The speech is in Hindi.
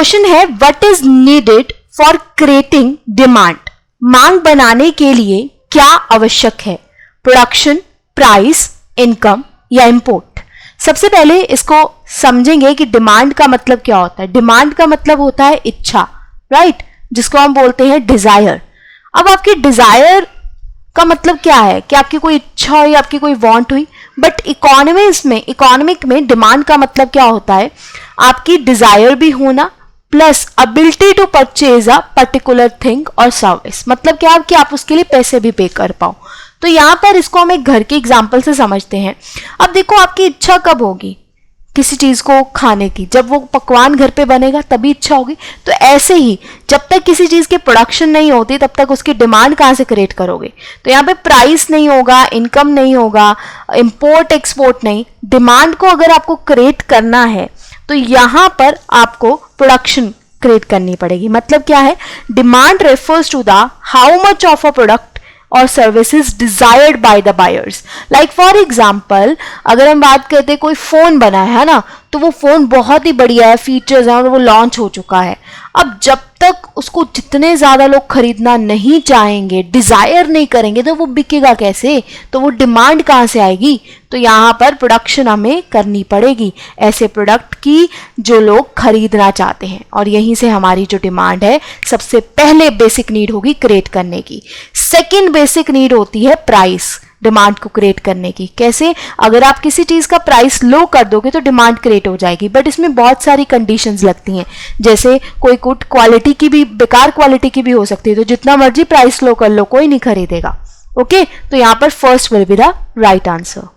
क्वेश्चन है what is needed for creating demand, मांग बनाने के लिए क्या आवश्यक है, प्रोडक्शन, प्राइस, इनकम या इंपोर्ट। सबसे पहले इसको समझेंगे कि डिमांड का मतलब क्या होता है। डिमांड का मतलब होता है इच्छा, राइट, जिसको हम बोलते हैं डिजायर। अब आपकी डिजायर का मतलब क्या है कि आपकी कोई इच्छा हुई, आपकी कोई वांट हुई, बट इकोनॉमिक में डिमांड का मतलब क्या होता है, आपकी डिजायर भी होना plus ability to purchase a particular thing और सर्विस। मतलब क्या कि आप उसके लिए पैसे भी पे कर पाओ। तो यहां पर इसको हम एक घर के एग्जाम्पल से समझते हैं। अब देखो आपकी इच्छा कब होगी किसी चीज को खाने की, जब वो पकवान घर पे बनेगा तभी इच्छा होगी। तो ऐसे ही जब तक किसी चीज की प्रोडक्शन नहीं होती तब तक उसकी डिमांड कहां से क्रिएट करोगे। तो यहाँ पे प्राइस नहीं होगा, इनकम नहीं होगा, इंपोर्ट एक्सपोर्ट नहीं। डिमांड को अगर आपको क्रिएट करना है तो यहां पर आपको प्रोडक्शन क्रिएट करनी पड़ेगी। मतलब क्या है, demand refers to the how much of a product और services desired by the buyers. Like for example अगर हम बात करते हैं कोई फोन बना है ना, तो वो फोन बहुत ही बढ़िया है, फीचर्स हैं और वो लॉन्च हो चुका है। अब जब तक उसको जितने ज्यादा लोग खरीदना नहीं चाहेंगे, डिजायर नहीं करेंगे, तो वो बिकेगा कैसे, तो वो डिमांड कहां से आएगी। तो यहां पर प्रोडक्शन हमें करनी पड़ेगी ऐसे प्रोडक्ट की जो लोग खरीदना चाहते हैं, और यहीं से हमारी जो डिमांड है सबसे पहले बेसिक नीड होगी क्रिएट करने की। सेकेंड बेसिक नीड होती है प्राइस, डिमांड को क्रिएट करने की। कैसे, अगर आप किसी चीज का प्राइस लो कर दोगे तो डिमांड क्रिएट हो जाएगी, बट इसमें बहुत सारी कंडीशंस लगती हैं। जैसे कोई गुड क्वालिटी की भी, बेकार क्वालिटी की भी हो सकती है, तो जितना मर्जी प्राइस लो कर लो कोई नहीं खरीदेगा। ओके, तो यहां पर first will be the right answer.